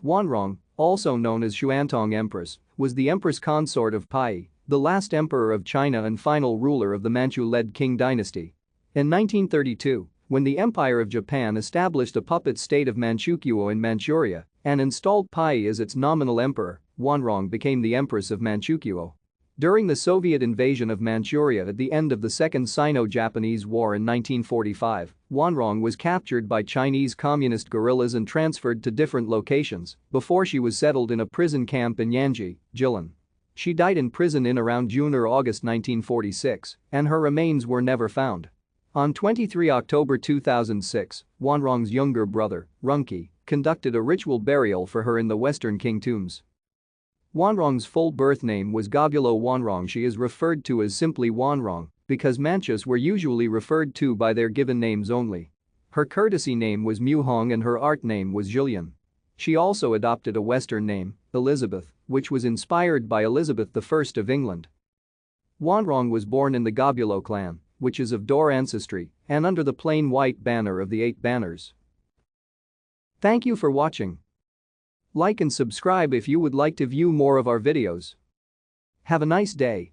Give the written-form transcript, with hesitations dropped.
Wanrong, also known as Xuantong Empress, was the Empress Consort of Puyi, the last emperor of China and final ruler of the Manchu-led Qing dynasty. In 1932, when the Empire of Japan established a puppet state of Manchukuo in Manchuria and installed Puyi as its nominal emperor, Wanrong became the Empress of Manchukuo. During the Soviet invasion of Manchuria at the end of the Second Sino-Japanese War in 1945, Wanrong was captured by Chinese communist guerrillas and transferred to different locations before she was settled in a prison camp in Yanji, Jilin. She died in prison in around June or August 1946, and her remains were never found. On 23 October 2006, Wanrong's younger brother, Runqi, conducted a ritual burial for her in the Western Qing tombs. Wanrong's full birth name was Gogulo Wanrong. She is referred to as simply Wanrong because Manchus were usually referred to by their given names only. Her courtesy name was Muhong and her art name was Jilin. She also adopted a Western name, Elizabeth, which was inspired by Elizabeth I of England. Wanrong was born in the Gogulo clan, which is of Dor ancestry, and under the plain white banner of the 8 banners. Thank you for watching. Like and subscribe if you would like to view more of our videos. Have a nice day.